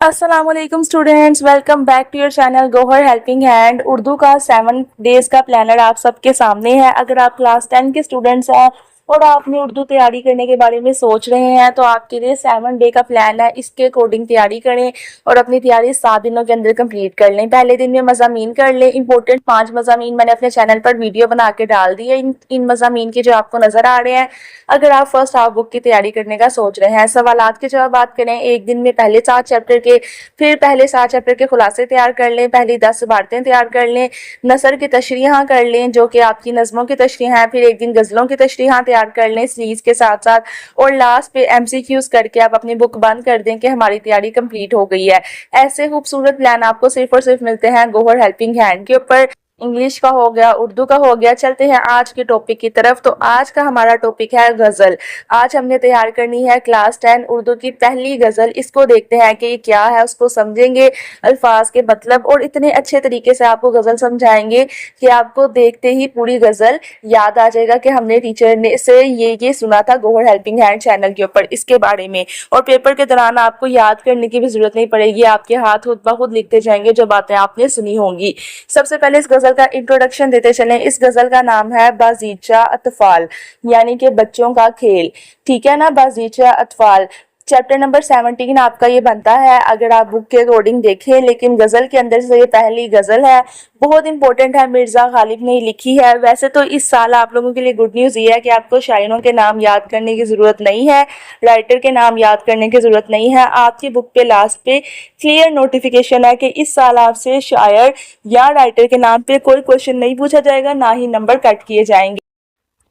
अस्सलाम वालेकुम students, welcome back to your channel Gohar helping hand. Urdu का 7 डेज का प्लानर आप सबके सामने है। अगर आप क्लास 10 के स्टूडेंट्स हैं और आपने उर्दू तैयारी करने के बारे में सोच रहे हैं तो आपके लिए 7 डे का प्लान है। इसके अकॉर्डिंग तैयारी करें और अपनी तैयारी 7 दिनों के अंदर कंप्लीट कर लें। पहले दिन में मज़ामीन कर लें। इंपॉर्टेंट 5 मज़ामीन मैंने अपने चैनल पर वीडियो बना के डाल दी है इन मज़ामीन के जो आपको नज़र आ रहे हैं। अगर आप फर्स्ट हाफ बुक की तैयारी करने का सोच रहे हैं, सवालात के जवाब बात करें, एक दिन में पहले 7 चैप्टर के, फिर पहले 7 चैप्टर के खुलासे तैयार कर लें, पहली 10 इबारतें तैयार कर लें, नसर की तशरीहां कर लें जो कि आपकी नज़मों की तशरीह हैं, फिर एक दिन गज़लों की तशरीहां तैयार कर लें सीरीज़ के साथ साथ, और लास्ट पे MCQs करके आप अपनी बुक बंद कर दें कि हमारी तैयारी कंप्लीट हो गई है। ऐसे खूबसूरत प्लान आपको सिर्फ और सिर्फ मिलते हैं गोहर हेल्पिंग हैंड के ऊपर। इंग्लिश का हो गया, उर्दू का हो गया। चलते हैं आज के टॉपिक की तरफ। तो आज का हमारा टॉपिक है गज़ल। आज हमने तैयार करनी है क्लास 10 उर्दू की पहली गज़ल। इसको देखते हैं कि ये क्या है, उसको समझेंगे, अल्फाज के मतलब, और इतने अच्छे तरीके से आपको गज़ल समझाएंगे कि आपको देखते ही पूरी गज़ल याद आ जाएगा कि हमने टीचर ने से ये सुना था गोहर हेल्पिंग हैंड चैनल के ऊपर इसके बारे में। और पेपर के दौरान आपको याद करने की भी ज़रूरत नहीं पड़ेगी, आपके हाथ खुद ब खुद लिखते जाएंगे जो बातें आपने सुनी होंगी। सबसे पहले इस गज़ल का इंट्रोडक्शन देते चलें। इस गज़ल का नाम है बाज़ीचा अतफाल, यानी कि बच्चों का खेल। ठीक है ना, बाज़ीचा अतफाल। चैप्टर नंबर 17 आपका ये बनता है अगर आप बुक के अकॉर्डिंग देखें, लेकिन गज़ल के अंदर से ये पहली गज़ल है, बहुत इंपॉर्टेंट है, मिर्ज़ा गालिब ने लिखी है। वैसे तो इस साल आप लोगों के लिए गुड न्यूज़ ये है कि आपको शायरों के नाम याद करने की ज़रूरत नहीं है, राइटर के नाम याद करने की ज़रूरत नहीं है। आपकी बुक पे लास्ट पे क्लियर नोटिफिकेशन है कि इस साल आपसे शायर या राइटर के नाम पे कोई क्वेश्चन नहीं पूछा जाएगा, ना ही नंबर कट किए जाएंगे।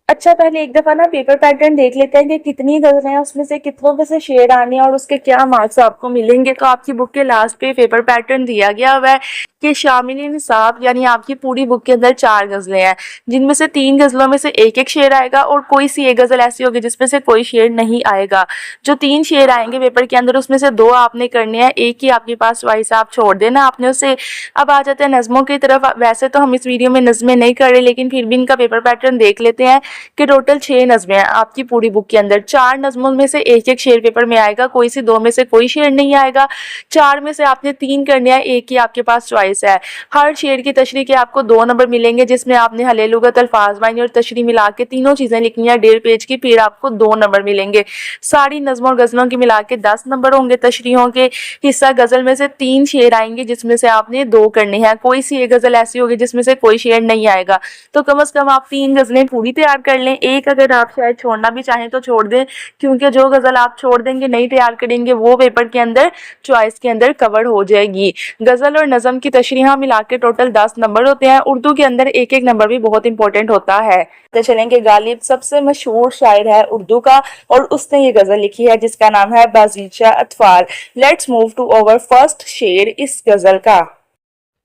अच्छा, पहले एक दफा ना पेपर पैटर्न देख लेते हैं कि कितनी गज़लें हैं, उसमें से कितनों में से शेर आने हैं और उसके क्या मार्क्स आपको मिलेंगे। तो आपकी बुक के लास्ट पे पेपर पैटर्न दिया गया हुआ है कि शामिल निसाब, यानी आपकी पूरी बुक के अंदर 4 गज़लें हैं, जिनमें से 3 गज़लों में से एक एक शेर आएगा और कोई सी एक गज़ल ऐसी होगी जिसमें से कोई शेर नहीं आएगा। जो 3 शेर आएंगे पेपर के अंदर उसमें से 2 आपने करने हैं, एक ही आपके पास चॉइस आप छोड़ देना आपने उसे। अब आ जाते हैं नज़मों की तरफ। वैसे तो हम इस वीडियो में नज़में नहीं कर रहे, लेकिन फिर भी इनका पेपर पैटर्न देख लेते हैं कि टोटल 6 नज़में हैं आपकी पूरी बुक के अंदर। 4 नज़मों में से एक एक शेर पेपर में आएगा, कोई सी 2 में से कोई शेर नहीं आएगा। 4 में से आपने 3 करने हैं, एक ही आपके पास चॉइस है। हर शेर की तशरीह के आपको 2 नंबर मिलेंगे, जिसमें आपने हले लुगत, अल्फाज मायने और तशरीह मिला के तीनों चीज़ें लिखनी है 1.5 पेज की, फिर आपको 2 नंबर मिलेंगे। सारी नज़मों और गज़लों की मिला के 10 नंबर होंगे तशरीहों के। हिस्सा गज़ल में से 3 शेर आएंगे जिसमें से आपने 2 करने हैं, कोई सी एक गज़ल ऐसी होगी जिसमें से कोई शेर नहीं आएगा। तो कम से कम आप 3 गज़लें पूरी तैयार कर लें। एक अगर आप शायद छोड़ना भी चाहें तो छोड़ दें, क्योंकि जो गज़ल आप छोड़ देंगे, नहीं तैयार करेंगे, वो पेपर के अंदर चॉइस के अंदर कवर हो जाएगी। गज़ल और नज़म की तशरीह मिला के टोटल 10 नंबर होते हैं। उर्दू के अंदर एक एक नंबर भी बहुत इंपॉर्टेंट होता है। तो चलें कि गालिब सबसे मशहूर शायर है उर्दू का और उसने ये गज़ल लिखी है जिसका नाम है बाज़ीचा अतफाल। Let's move to our first शेर इस गज़ल का।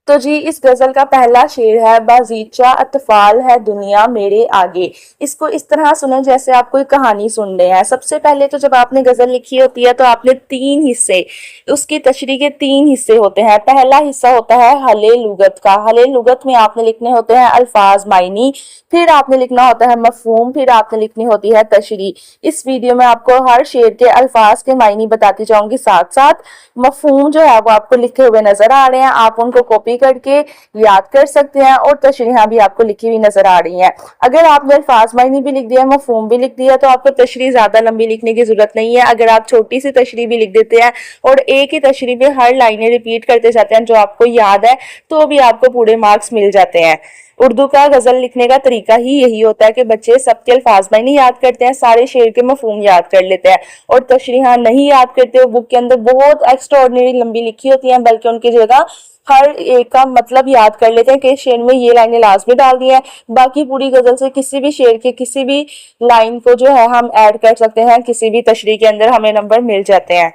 तो जी, इस गज़ल का पहला शेर है बाज़ीचा अतफाल है दुनिया मेरे आगे। इसको इस तरह सुने जैसे आप कोई कहानी सुन रहे हैं। सबसे पहले तो जब आपने गज़ल लिखी होती है तो आपने 3 हिस्से, उसकी तशरीह के 3 हिस्से होते हैं। पहला हिस्सा होता है हले लुगत का। हले लुगत में आपने लिखने होते हैं अल्फाज मायनी, फिर आपने लिखना होता है मफहूम, फिर आपने लिखनी होती है तशरीह। इस वीडियो में आपको हर शेर के अल्फाज के मायनी बताती जाऊंगी, साथ साथ मफहूम जो है वो आपको लिखे हुए नजर आ रहे हैं, आप उनको कॉपी करके याद कर सकते हैं, और तशरीह भी आपको लिखी हुई नजर आ रही हैं। अगर आपने अल्फाज मायनी भी लिख दिया, मफहूम भी लिख दिया, तो आपको तशरीह ज्यादा लंबी लिखने की जरूरत नहीं है। अगर आप छोटी सी तशरीह भी लिख देते हैं और एक ही तशरीह में हर लाइनें रिपीट करते जाते हैं जो आपको याद है, तो भी आपको पूरे मार्क्स मिल जाते हैं। उर्दू का गजल लिखने का तरीका ही यही होता है कि बच्चे सबके अल्फाज मायने याद करते हैं, सारे शेर के मफहूम याद कर लेते हैं, और तशरीह नहीं याद करते। बुक के अंदर बहुत एक्स्ट्राऑर्डिनरी लंबी लिखी होती हैं, बल्कि उनकी जगह हर एक का मतलब याद कर लेते हैं कि शेर में ये लाइनें लाजमी डाल दी हैं। बाकी पूरी गजल से किसी भी शेर के किसी भी लाइन को जो है हम ऐड कर सकते हैं, किसी भी तशरीह के अंदर हमें नंबर मिल जाते हैं।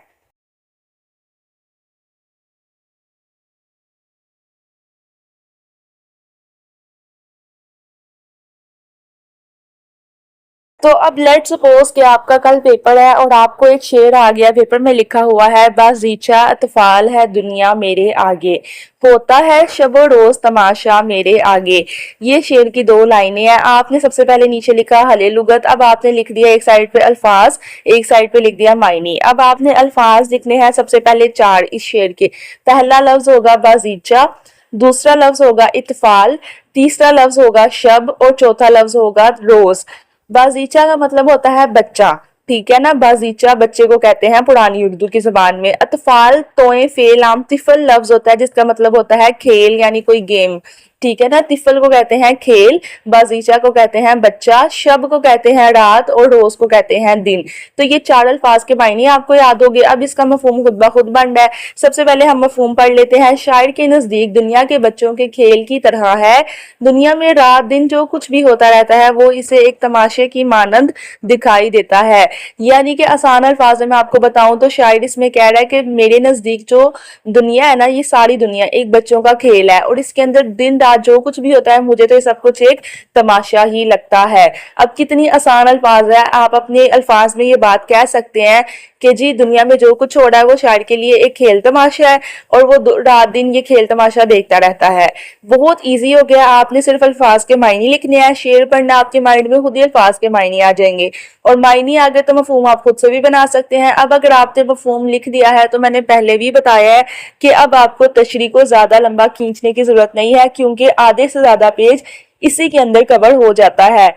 تو اب लेट्स सपोज कि आपका कल पेपर है और आपको एक शेर आ गया, पेपर में लिखा हुआ है बाज़ीचा अतफाल है दुनिया मेरे आगे, होता है शबो रोज तमाशा मेरे आगे। ये शेर की 2 लाइनें हैं। आपने सबसे पहले नीचे लिखा हले लुगत, अब आपने लिख दिया एक साइड पे अल्फाज, एक साइड पे लिख दिया मायनी। अब आपने अल्फाज लिखने हैं सबसे पहले 4 इस शेर के। पहला लफ्ज होगा बाज़ीचा, दूसरा लफ्ज होगा इतफाल, तीसरा लफ्ज होगा शब और चौथा लफ्ज होगा रोज। बाजीचा का मतलब होता है बच्चा, ठीक है ना। बाजीचा बच्चे को कहते हैं पुरानी उर्दू की जुबान में। अतफाल तोए फेल आम तिफल लफ्ज होता है जिसका मतलब होता है खेल यानी कोई गेम, ठीक है ना। तिफल को कहते हैं खेल, बाजीचा को कहते हैं बच्चा, शब को कहते हैं रात और रोज को कहते हैं दिन। तो ये 4 अल्फाज के मायने आपको याद हो गए। अब इसका मफहूम खुद ब खुद बन रहा है। सबसे पहले हम मफहूम पढ़ लेते हैं। शायर के नजदीक दुनिया के बच्चों के खेल की तरह है, दुनिया में रात दिन जो कुछ भी होता रहता है वो इसे एक तमाशे की मानंद दिखाई देता है। यानी कि आसान अल्फाज में मैं आपको बताऊं तो शायर इसमें कह रहा है कि मेरे नजदीक जो दुनिया है ना, ये सारी दुनिया एक बच्चों का खेल है और इसके अंदर दिन रात जो कुछ भी होता है मुझे तो ये सब कुछ एक तमाशा ही लगता है। अब कितनी आसान अल्फाज है, आप अपने अल्फाज में ये बात कह सकते हैं कि जी दुनिया में जो कुछ हो रहा है वो शायर के लिए एक खेल तमाशा है और वो रात दिन ये खेल तमाशा देखता रहता है। बहुत इजी हो गया, आपने सिर्फ अल्फाज के मायने लिखने हैं। शेर पढ़ना आपके माइंड में खुद ही अल्फाज के मायने आ जाएंगे और मायने आ गए तो मफहूम आप खुद से भी बना सकते हैं। अब अगर आपने मफहूम लिख दिया है तो मैंने पहले भी बताया है कि अब आपको तशरीह को ज्यादा लंबा खींचने की जरूरत नहीं है क्योंकि आधे से ज्यादा पेज इसी के अंदर कवर हो जाता है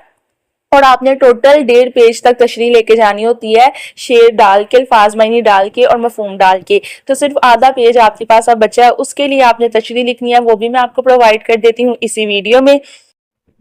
और आपने टोटल 1.5 पेज तक तशरीह लेके जानी होती है, शेर डाल के, अल्फाज मायनी डाल के और मफहूम डाल के। तो सिर्फ आधा पेज आपके पास अब बचा है, उसके लिए आपने तशरीह लिखनी है, वो भी मैं आपको प्रोवाइड कर देती हूँ इसी वीडियो में।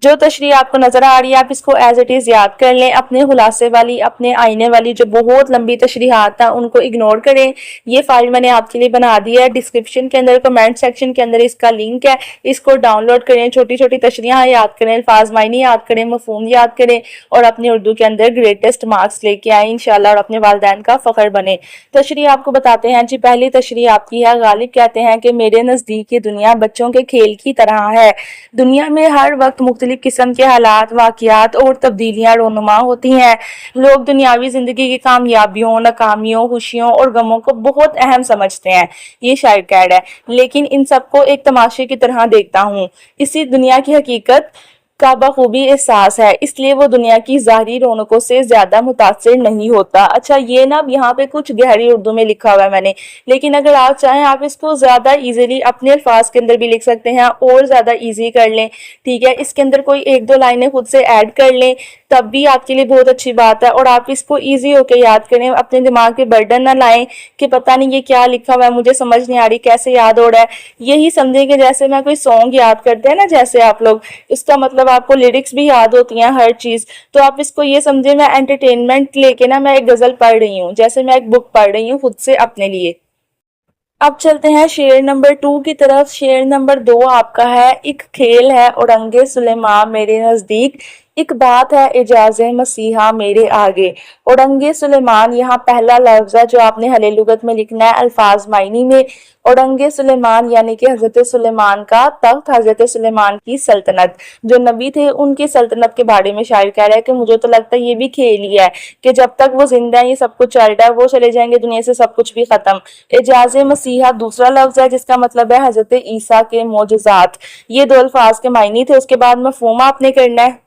जो तशरीह आपको नजर आ रही है आप इसको एज इट इज याद कर लें। अपने खुलासे वाली, अपने आईने वाली जो बहुत लंबी तशरीहात हैं उनको इग्नोर करें। ये फाइल मैंने आपके लिए बना दी है, डिस्क्रिप्शन के अंदर कमेंट सेक्शन के अंदर इसका लिंक है, इसको डाउनलोड करें। छोटी छोटी तशरीहां याद करें, अल्फाज मायने याद करें, मफहूम याद करें और अपनी उर्दू के अंदर ग्रेटेस्ट मार्क्स लेके आए इंशाल्लाह और अपने वालिदैन का फख्र बने। तशरीह आपको बताते हैं जी। पहली तशरीह आपकी है, गालिब कहते हैं कि मेरे नजदीक ये दुनिया बच्चों के खेल की तरह है। दुनिया में हर वक्त मुख्तलिफ किस्म के हालात, वाकयात और तब्दीलियां रोनुमा होती हैं। लोग दुनियावी जिंदगी की कामयाबियों, नाकामियों, खुशियों और गमों को बहुत अहम समझते हैं, ये शायर कह रहा है, लेकिन इन सबको एक तमाशे की तरह देखता हूँ। इसी दुनिया की हकीकत का बखूबी एहसास है, इसलिए वो दुनिया की ज़ाहिरी रौनकों से ज्यादा मुतासिर नहीं होता। अच्छा, ये ना यहाँ पे कुछ गहरी उर्दू में लिखा हुआ है मैंने, लेकिन अगर आप चाहें आप इसको ज्यादा इजीली अपने अल्फाज के अंदर भी लिख सकते हैं और ज्यादा इजी कर लें, ठीक है। इसके अंदर कोई 1-2 लाइनें खुद से ऐड कर लें तब भी आपके लिए बहुत अच्छी बात है और आप इसको इजी होकर याद करें। अपने दिमाग पे बर्डन ना लाएं कि पता नहीं ये क्या लिखा हुआ है, मुझे समझ नहीं आ रही, कैसे याद हो रहा है। यही समझें कि जैसे मैं कोई सॉन्ग याद करते हैं ना, जैसे आप लोग, इसका मतलब आपको लिरिक्स भी याद होती हैं हर चीज। तो आप इसको ये समझे मैं एंटरटेनमेंट लेके ना मैं एक गजल पढ़ रही हूँ, जैसे मैं एक बुक पढ़ रही हूँ खुद से अपने लिए। अब चलते हैं शेर नंबर 2 की तरफ। शेर नंबर 2 आपका है, एक खेल है औरंगे सुलेमान मेरे नजदीक, एक बात है एजाज मसीहा मेरे आगे। औरंगे सुलेमान यहाँ पहला लफ्ज है जो आपने हले लुगत में लिखना है अल्फाज मायनी में। औरंगे सुलेमान यानी कि हजरत सुलेमान का तख्त, हजरत सुलेमान की सल्तनत, जो नबी थे उनकी सल्तनत के बारे में शायर कह रहा है कि मुझे तो लगता है ये भी खेल ही है कि जब तक वो जिंदा है ये सब कुछ चल रहा है, वो चले जाएंगे दुनिया से सब कुछ भी खत्म। एजाज मसीहा दूसरा लफ्ज है जिसका मतलब है हजरत ईसा के मोजज़ात। ये 2 अल्फाज के मायने थे। उसके बाद मफहूम आपने करना है।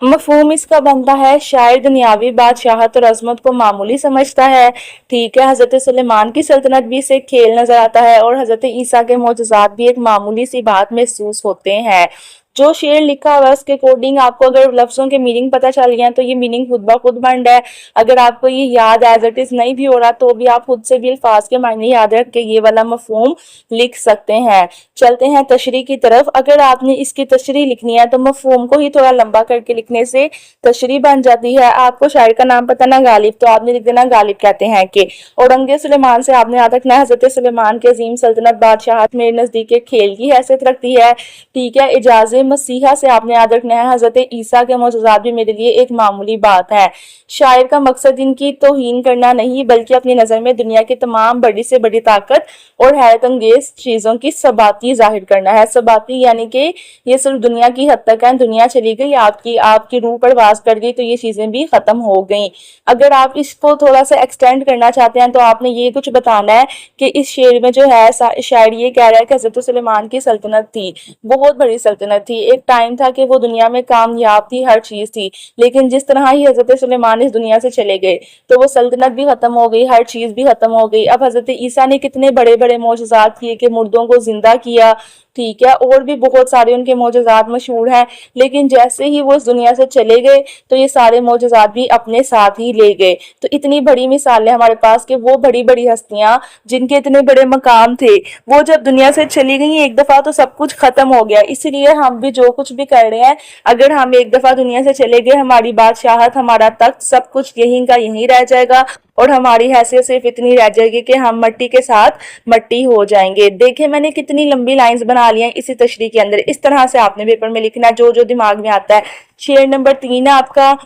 मफहूम इसका बनता है, शायद दुनियावी बादशाहत और अजमत को मामूली समझता है, ठीक है। हजरत सुलेमान की सल्तनत भी इसे खेल नजर आता है और हजरत ईसा के मोजज़ात भी एक मामूली सी बात महसूस होते हैं। जो शेर लिखा हुआ है उसके अकॉर्डिंग आपको अगर लफ्जों के मीनिंग पता चल गया तो ये मीनिंग खुद ब खुद बन रहा है। अगर आपको ये याद एज इट इज नहीं भी हो रहा तो भी आप खुद से भी अल्फाज के मायने याद रख के ये वाला मफहूम लिख सकते हैं। चलते हैं तशरीह की तरफ। अगर आपने इसकी तशरीह लिखनी है तो मफहूम को ही थोड़ा लंबा करके लिखने से तशरीह बन जाती है। आपको शायर का नाम पता ना गालिब, तो आपने लिख देना गालिब कहते हैं कि औरंगे सुलेमान से आपने याद रखना है हजरत सुलेमान के अजीम सल्तनत बादशाहत मेरे नजदीक खेल की हैसियत रखती है, ठीक है। इजाज़े मसीहा से आपने याद रखना है, हजरत ईसा के मौजूजात भी मेरे लिए एक मामूली बात है। शायर का मकसद इनकी तौहीन करना नहीं बल्कि अपनी नज़र में दुनिया की तमाम बड़ी से बड़ी ताकत और हैरत अंगेज चीज़ों की सबाती जाहिर करना है। सबाती यानी कि ये सिर्फ दुनिया की हद तक है, दुनिया चली गई, आपकी रूह परवास कर गई तो ये चीज़ें भी ख़त्म हो गई। अगर आप इसको थोड़ा सा एक्सटेंड करना चाहते हैं तो आपने ये कुछ बताना है कि इस शेर में जो है शायर ये कह रहा है कि हज़रत सुलेमान की सल्तनत थी, बहुत बड़ी सल्तनत थी। एक टाइम था कि वो दुनिया में कामयाब थी, हर चीज़ थी, लेकिन जिस तरह ही हज़रत सुलेमान इस दुनिया से चले गए तो वो सल्तनत भी ख़त्म हो गई, हर चीज़ भी ख़त्म हो गई। अब हज़रत ईसा ने कितने बड़े बड़े मौजज़ात किए कि मुर्दों को जिंदा किया, ठीक है, और भी बहुत सारे उनके मौजज़ात मशहूर हैं, लेकिन जैसे ही वो इस दुनिया से चले गए तो ये सारे मौजज़ात भी अपने साथ ही ले गए। तो इतनी बड़ी मिसाल है हमारे पास कि वो बड़ी बड़ी हस्तियां जिनके इतने बड़े मकाम थे वो जब दुनिया से चली गई एक दफ़ा तो सब कुछ ख़त्म हो गया। इसीलिए हम भी जो कुछ भी कर रहे हैं, अगर हम एक दफ़ा दुनिया से चले गए, हमारी बादशाहत, हमारा तख्त, सब कुछ यहीं का यहीं रह जाएगा और हमारी हैसियत सिर्फ इतनी रह जाएगी कि हम मिट्टी के साथ मिट्टी हो जाएंगे। देखें मैंने कितनी लंबी लाइंस बना ली हैं इसी तशरीह के अंदर। इस तरह से आपने पेपर में लिखना जो जो दिमाग में आता है। शेर नंबर 3 है आपका,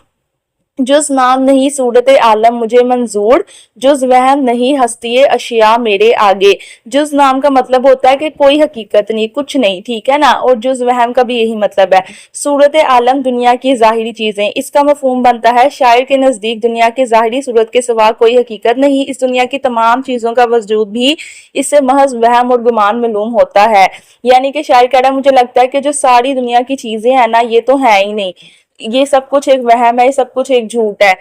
जुज नाम नहीं सूरत आलम मुझे मंजूर, जुज वहम नहीं हस्ती अशिया मेरे आगे। जुज नाम का मतलब होता है कि कोई हकीकत नहीं, कुछ नहीं, ठीक है ना, और जुज वहम का भी यही मतलब है। सूरत आलम दुनिया की ज़ाहिरी चीज़ें, इसका मफहूम बनता है शायर के नज़दीक दुनिया की ज़ाहिरी सूरत के सिवा कोई हकीकत नहीं, इस दुनिया की तमाम चीज़ों का वजूद भी इससे महज वहम और गुमान मालूम होता है। यानी कि शायर कह रहा है मुझे लगता है कि जो सारी दुनिया की चीज़ें हैं ना ये तो है ही नहीं, ये सब कुछ एक वहम है, ये सब कुछ एक झूठ है।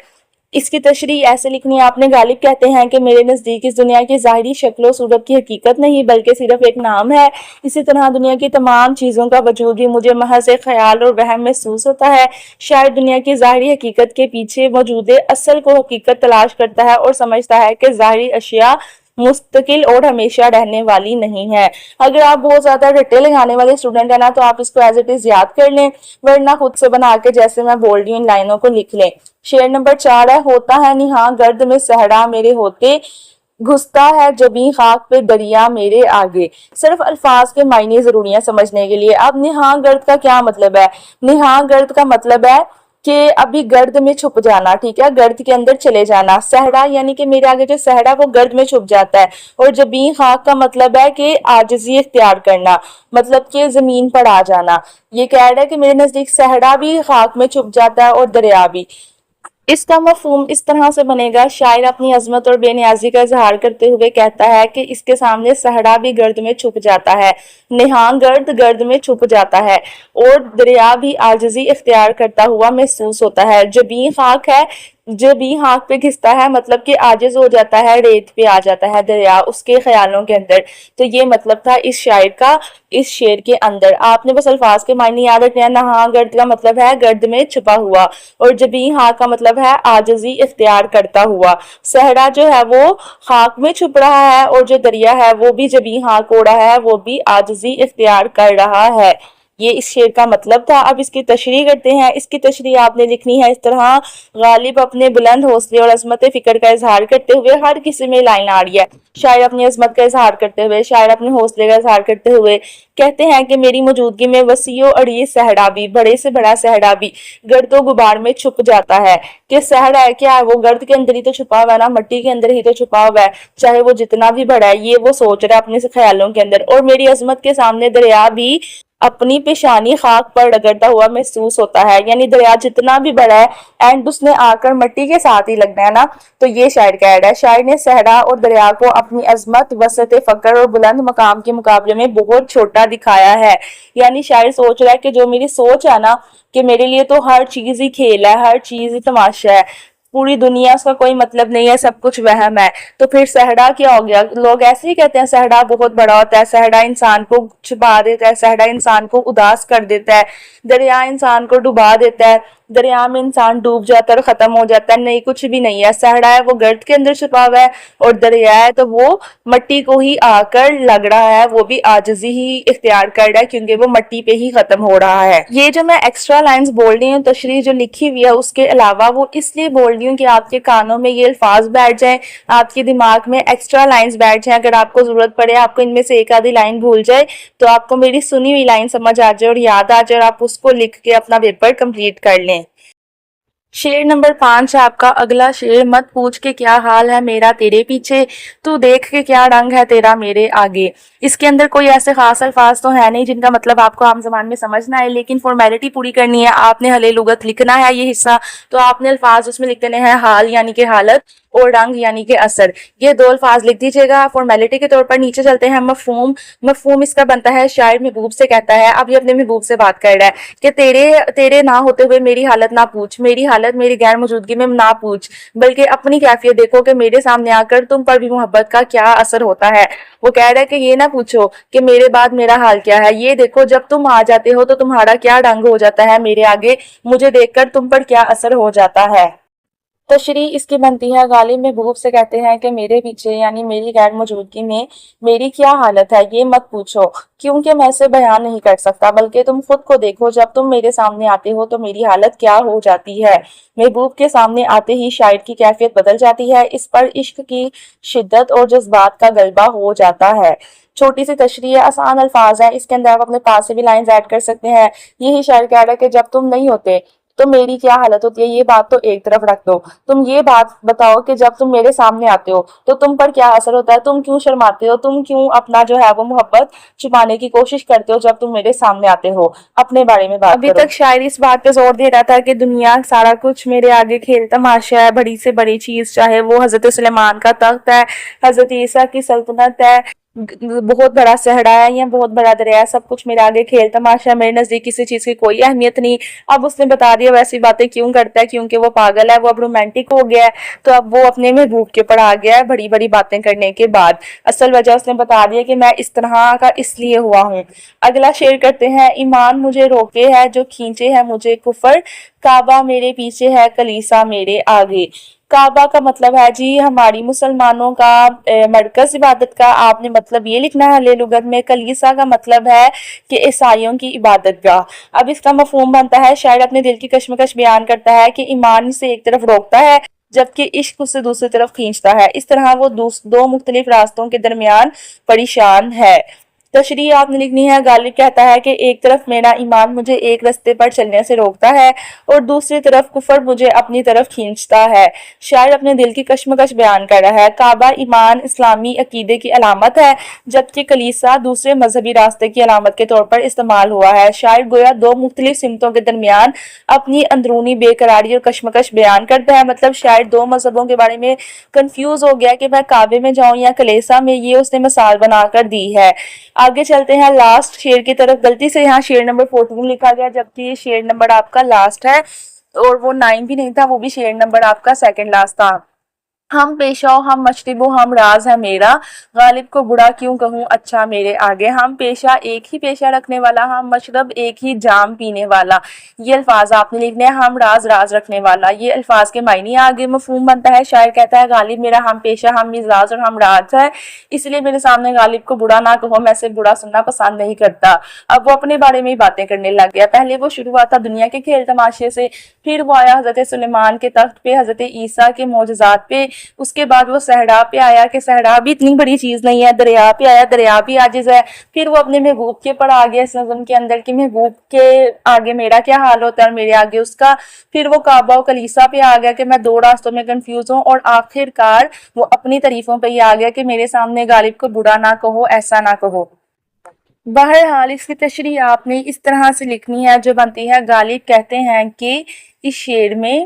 इसकी तशरीह ऐसे लिखनी है आपने, गालिब कहते हैं कि मेरे नज़दीक इस दुनिया की ज़ाहिरी शक्ल सूरत की हकीकत नहीं बल्कि सिर्फ एक नाम है। इसी तरह दुनिया की तमाम चीज़ों का वजूद भी मुझे महज एक ख्याल और वहम महसूस होता है। शायद दुनिया की ज़ाहिरी हकीकत के पीछे मौजूद असल को हकीकत तलाश करता है और समझता है कि ज़ाहिरी अशिया मुस्तकिल और हमेशा रहने वाली नहीं है। अगर आप बहुत ज्यादा रट्टे लगाने वाले स्टूडेंट है ना तो आप इसको एज इट इज याद कर लें, वरना खुद से बना के जैसे मैं बोल रही हूँ इन लाइनों को लिख लें। शेर नंबर 4 है, होता है निहा गर्द में सहरा मेरे होते, घुसता है जबी खाक पे दरिया मेरे आगे। सिर्फ अल्फाज के मायने जरूरी है समझने के लिए। अब निहा गर्द का क्या मतलब है? निहा गर्द का मतलब है कि अभी गर्द में छुप जाना, ठीक है, गर्द के अंदर चले जाना। सहरा यानी कि मेरे आगे जो सहरा वो गर्द में छुप जाता है। और जबीन खाक का मतलब है कि आजिज़ी इख्तियार करना, मतलब कि जमीन पर आ जाना। ये कह रहा है कि मेरे नजदीक सहरा भी खाक में छुप जाता है और दरिया भी। इसका मफहूम इस तरह से बनेगा, शायर अपनी अजमत और बेनियाजी का इजहार करते हुए कहता है कि इसके सामने सहरा भी गर्द में छुप जाता है, निहां गर्द गर्द में छुप जाता है और दरिया भी आजिज़ी इख्तियार करता हुआ महसूस होता है। जबीन खाक है, जब ही हाथ पे घिसता है मतलब कि आजिज हो जाता है, रेत पे आ जाता है दरिया उसके ख्यालों के अंदर। तो ये मतलब था इस शायर का इस शेर के अंदर। आपने बस अल्फाज के मायने याद रखना है। नहा गर्द का मतलब है गर्द में छुपा हुआ और जबी हाँ का मतलब है आजिजी इख्तियार करता हुआ। सहरा जो है वो खाक में छुप रहा है और जो दरिया है वो भी जबी हाँ कोड़ा है, वो भी आजिजी इख्तियार कर रहा है। ये इस शेर का मतलब था। अब इसकी तशरीह करते हैं। इसकी तशरीह आपने लिखनी है इस तरह, गालिब अपने बुलंद हौसले और अजमत फिक्र का इजहार करते हुए, हर किसी में लाइन आ रही है। शायर अपनी अजमत का इजहार करते हुए, शायर अपने हौसले का इजहार करते हुए कहते हैं कि मेरी मौजूदगी में वसीओ अड़ी सहरा भी, बड़े से बड़ा सहरा भी गर्दो गुबार में छुप जाता है। कि सहरा है क्या है? वो गर्द के अंदर ही तो छुपा हुआ है ना, मिट्टी के अंदर ही तो छुपा हुआ है, चाहे वो जितना भी बड़ा है। ये वो सोच रहा है अपने से ख्यालों के अंदर। और मेरी अजमत के सामने दरिया भी अपनी पेशानी खाक पर रगड़ता हुआ महसूस होता है। यानी दरिया जितना भी बड़ा है एंड उसने आकर मिट्टी के साथ ही लगना है ना। तो ये शायर कह रहा है, शायर ने सहरा और दरिया को अपनी अजमत, वसत फकर और बुलंद मकाम के मुकाबले में बहुत छोटा दिखाया है। यानी शायर सोच रहा है कि जो मेरी सोच है ना कि मेरे लिए तो हर चीज ही खेल है, हर चीज ही तमाशा है, पूरी दुनिया उसका कोई मतलब नहीं है, सब कुछ वहम है। तो फिर सहरा क्या हो गया? लोग ऐसे ही कहते हैं सहरा बहुत बड़ा होता है, सहरा इंसान को छुपा देता है, सहरा इंसान को उदास कर देता है, दरिया इंसान को डुबा देता है, दरिया में इंसान डूब जाता है और खत्म हो जाता है। नहीं, कुछ भी नहीं है। सहरा है वो गर्द के अंदर छुपा हुआ है और दरिया है तो वो मिट्टी को ही आकर लग रहा है, वो भी आजिज़ी ही इख्तियार कर रहा है क्योंकि वो मिट्टी पे ही खत्म हो रहा है। ये जो मैं एक्स्ट्रा लाइंस बोल रही हूँ, तशरीह जो लिखी हुई है उसके अलावा वो इसलिए बोल چاہتی ہوں کہ آپ کے کانوں میں یہ الفاظ بیٹھ جائیں, آپ کے دماغ میں ایکسٹرا لائنز بیٹھ جائیں. اگر آپ کو ضرورت پڑے آپ کو ان میں سے ایک آدھی لائن بھول جائے تو آپ کو میری سنی ہوئی لائن سمجھ آ جائے اور یاد آ جائے اور آپ اس کو لکھ کے اپنا پیپر کمپلیٹ کر لیں. شعر نمبر 5 ہے آپ کا اگلا شعر. مت پوچھ کے کیا حال ہے میرا تیرے پیچھے, تو دیکھ کے کیا رنگ ہے تیرا میرے آگے. اس کے اندر کوئی ایسے خاص الفاظ تو ہے نہیں جن کا مطلب آپ کو عام زبان میں سمجھنا ہے, لیکن فارمیلٹی پوری کرنی ہے. آپ نے حل لغت لکھنا ہے یہ حصہ, تو آپ نے الفاظ اس میں لکھ دینے ہیں حال یعنی کہ حالت اور رنگ یعنی کہ اثر. یہ دو الفاظ لکھ دیجیے گا فارمیلٹی کے طور پر. نیچے چلتے ہیں مفہوم. مفہوم اس کا بنتا ہے شاعر محبوب سے کہتا ہے, اب یہ اپنے محبوب سے بات کر رہا ہے کہ تیرے نہ ہوتے ہوئے میری حالت نہ پوچھ, میری حالت میری غیر موجودگی میں نہ پوچھ, بلکہ اپنی کیفیت دیکھو کہ میرے سامنے آ کر تم پر بھی محبت کا کیا اثر ہوتا ہے. وہ کہہ رہا ہے کہ یہ نہ پوچھو کہ میرے بعد میرا حال کیا ہے, یہ دیکھو جب تم آ جاتے ہو تو تمہارا کیا رنگ ہو جاتا ہے میرے آگے, مجھے دیکھ کر تم پر کیا اثر ہو جاتا ہے. تشریح اس کی بنتی ہے غالب محبوب سے کہتے ہیں کہ میرے پیچھے یعنی میری غیر موجودگی میں میری کیا حالت ہے یہ مت پوچھو, کیونکہ میں اسے بیان نہیں کر سکتا, بلکہ تم خود کو دیکھو جب تم میرے سامنے آتے ہو تو میری حالت کیا ہو جاتی ہے. محبوب کے سامنے آتے ہی شاعر کی کیفیت بدل جاتی ہے, اس پر عشق کی شدت اور جذبات کا غلبہ ہو جاتا ہے. چھوٹی سی تشریح ہے, آسان الفاظ ہیں, اس کے اندر آپ اپنے پاس سے بھی لائنز ایڈ کر سکتے ہیں. یہی شاعر کہہ رہا ہے کہ جب تم نہیں ہوتے تو میری کیا حالت ہوتی ہے, یہ بات تو ایک طرف رکھ دو, تم یہ بات بتاؤ کہ جب تم میرے سامنے آتے ہو تو تم پر کیا اثر ہوتا ہے, تم کیوں شرماتے ہو, تم کیوں اپنا جو ہے وہ محبت چھپانے کی کوشش کرتے ہو جب تم میرے سامنے آتے ہو, اپنے بارے میں بات کرو. ابھی تک شاعر اس بات پہ زور دے رہا تھا کہ دنیا سارا کچھ میرے آگے کھیل تماشا ہے, بڑی سے بڑی چیز چاہے وہ حضرت سلیمان کا تخت ہے, حضرت عیسیٰ کی سلطنت ہے, بہت بڑا صحرا ہے یا بہت بڑا دریا ہے, سب کچھ میرے آگے کھیل تماشا, میرے نزدیک کسی چیز کی کوئی اہمیت نہیں. اب اس نے بتا دیا ویسی باتیں کیوں کرتا ہے, کیونکہ وہ پاگل ہے, وہ اب رومانٹک ہو گیا ہے, تو اب وہ اپنے محبوب کے اوپر آ گیا ہے بڑی بڑی باتیں کرنے کے بعد. اصل وجہ اس نے بتا دیا کہ میں اس طرح کا اس لیے ہوا ہوں. اگلا شعر کرتے ہیں. ایمان مجھے روکے ہے جو کھینچے ہے مجھے کفر, کعبہ میرے پیچھے ہے کلیسا میرے آگے. کعبہ کا مطلب ہے جی ہماری مسلمانوں کا مرکز عبادت کا, آپ نے مطلب یہ لکھنا ہے لے لغت میں. کلیسا کا مطلب ہے کہ عیسائیوں کی عبادت گاہ. اب اس کا مفہوم بنتا ہے, شاعر اپنے دل کی کشمکش بیان کرتا ہے کہ ایمان سے ایک طرف روکتا ہے جبکہ عشق اسے دوسری طرف کھینچتا ہے, اس طرح وہ دو مختلف راستوں کے درمیان پریشان ہے. تشریح آپ نے لکھنی ہے. غالب کہتا ہے کہ ایک طرف میرا ایمان مجھے ایک رستے پر چلنے سے روکتا ہے اور دوسری طرف کفر مجھے اپنی طرف کھینچتا ہے. شاعر اپنے دل کی کشمکش بیان کر رہا ہے. کعبہ ایمان اسلامی عقیدے کی علامت ہے جبکہ کلیسا دوسرے مذہبی راستے کی علامت کے طور پر استعمال ہوا ہے. شاعر گویا دو مختلف سمتوں کے درمیان اپنی اندرونی بے قراری اور کشمکش بیان کرتا ہے. مطلب شاعر دو مذہبوں کے بارے میں کنفیوز ہو گیا کہ میں کعبے میں جاؤں یا کلیسا میں, یہ اس نے مثال بنا کر دی ہے. آگے چلتے ہیں لاسٹ شعر کی طرف. غلطی سے یہاں شعر نمبر 14 لکھا گیا جبکہ یہ شعر نمبر آپ کا لاسٹ ہے, اور وہ 9 بھی نہیں تھا, وہ بھی شعر نمبر آپ کا سیکنڈ لاسٹ تھا. ہم پیشہ ہم مشرب ہم راز ہے میرا, غالب کو برا کیوں کہوں اچھا میرے آگے. ہم پیشہ ایک ہی پیشہ رکھنے والا, ہم مشرب ایک ہی جام پینے والا, یہ الفاظ آپ نے لکھنے ہیں. ہم راز راز رکھنے والا, یہ الفاظ کے معنی آگے مفہوم بنتا ہے. شاعر کہتا ہے غالب میرا ہم پیشہ ہم مزاج اور ہم راز ہے, اس لیے میرے سامنے غالب کو برا نہ کہو, میں اسے برا سننا پسند نہیں کرتا. اب وہ اپنے بارے میں ہی باتیں کرنے لگ گیا. پہلے وہ شروع ہوا تھا دنیا کے کھیل تماشے سے, پھر وہ آیا حضرت سلیمان کے تخت پہ, حضرت عیسیٰ کے معجزات پہ, اس کے بعد وہ صحرا پہ آیا کہ صحرا بھی اتنی بڑی چیز نہیں ہے, دریا پہ آیا دریا بھی عاجز ہے. پھر وہ اپنے محبوب کے پر آ گیا اس نظم کے اندر کہ محبوب کے آگے میرا کیا حال ہوتا ہے اور میرے آگے اس کا. پھر وہ کعبہ و کلیسا پہ آ گیا کہ میں دو راستوں میں کنفیوز ہوں, اور آخر کار وہ اپنی تعریفوں پہ ہی آ گیا کہ میرے سامنے غالب کو برا نہ کہو, ایسا نہ کہو. بہرحال اس کی تشریح آپ نے اس طرح سے لکھنی ہے جو بنتی ہے. غالب کہتے ہیں کہ اس شعر میں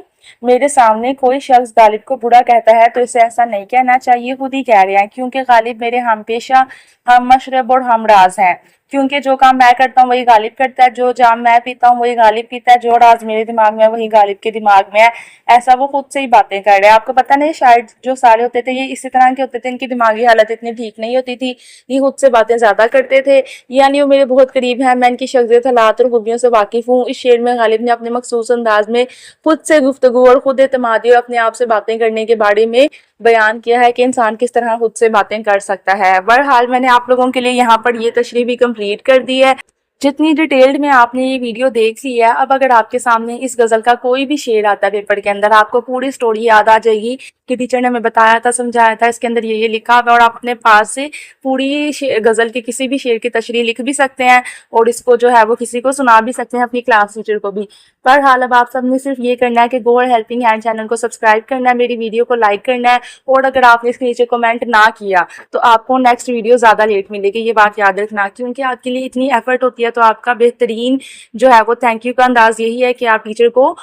میرے سامنے کوئی شخص غالب کو برا کہتا ہے تو اسے ایسا نہیں کہنا چاہیے, خود ہی کہہ رہے ہیں, کیونکہ غالب میرے ہم پیشہ ہم مشرب اور ہم راز ہیں. کیونکہ جو کام میں کرتا ہوں وہی غالب کرتا ہے, جو جام میں پیتا ہوں وہی غالب پیتا ہے, جو راز میرے دماغ میں ہے وہی غالب کے دماغ میں ہے. ایسا وہ خود سے ہی باتیں کر رہے ہیں. آپ کو پتہ نہیں شاید جو سارے ہوتے تھے یہ اسی طرح کے ہوتے تھے, ان کی دماغی حالت اتنی ٹھیک نہیں ہوتی تھی, یہ خود سے باتیں زیادہ کرتے تھے, یعنی وہ میرے بہت قریب ہیں, میں ان کی شخصیت حالات اور خوبیوں سے واقف ہوں. اس شعر میں غالب نے اپنے مخصوص انداز میں خود سے گفتگو اور خود اعتمادی اور اپنے آپ سے باتیں کرنے کے بارے میں بیان کیا ہے کہ انسان کس طرح خود سے باتیں کر سکتا ہے. بہرحال میں نے آپ لوگوں کے لیے یہاں پر یہ تشریح بھی کمپلیٹ کر دی ہے. جتنی ڈیٹیلڈ میں آپ نے یہ ویڈیو دیکھ لی ہے، اب اگر آپ کے سامنے اس غزل کا کوئی بھی شعر آتا ہے پیپر کے اندر، آپ کو پوری سٹوری یاد آ جائے گی کہ ٹیچر نے ہمیں بتایا تھا، سمجھایا تھا، اس کے اندر یہ لکھا ہوا ہے، اور آپ اپنے پاس سے پوری غزل کے کسی بھی شعر کی تشریح لکھ بھی سکتے ہیں اور اس کو جو ہے وہ کسی کو سنا بھی سکتے ہیں، اپنی کلاس ٹیچر کو بھی۔ بہرحال اب آپ سب نے صرف یہ کرنا ہے کہ گوہر ہیلپنگ ہینڈ چینل کو سبسکرائب کرنا ہے، میری ویڈیو کو لائک کرنا ہے، اور اگر آپ نے اس کے نیچے کمنٹ نہ کیا تو آپ کو نیکسٹ ویڈیو زیادہ لیٹ ملے گی، یہ بات یاد رکھنا، کیونکہ آپ کے لیے اتنی ایفرٹ ہوتی ہے، تو آپ کا بہترین جو ہے وہ تھینک یو کا انداز یہی ہے کہ آپ ٹیچر کو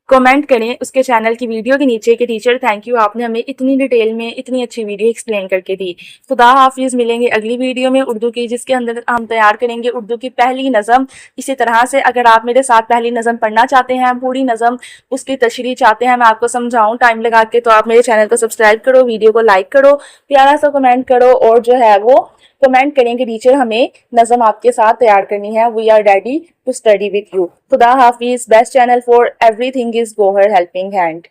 کمنٹ کریں اس کے چینل کی ویڈیو کے نیچے کہ ٹیچر تھینک یو، آپ نے ہمیں اتنی ڈیٹیل میں اتنی اچھی ویڈیو ایکسپلین کر کے دی۔ خدا حافظ، ملیں گے اگلی ویڈیو میں اردو کی، جس کے اندر ہم تیار کریں گے اردو کی پہلی نظم۔ اسی طرح سے اگر آپ میرے ساتھ پہلی نظم پڑھنا چاہتے ہیں، پوری نظم اس کی تشریح چاہتے ہیں میں آپ کو سمجھاؤں ٹائم لگا کے، تو آپ میرے چینل کو سبسکرائب کرو، ویڈیو کو لائک کرو، پیارا سا کمنٹ کرو، اور جو ہے وہ کمنٹ کریں کہ ٹیچر ہمیں نظم آپ کے ساتھ تیار کرنی ہے، we are ready to study with you. خدا حافظ، best channel for everything is Gohar helping hand.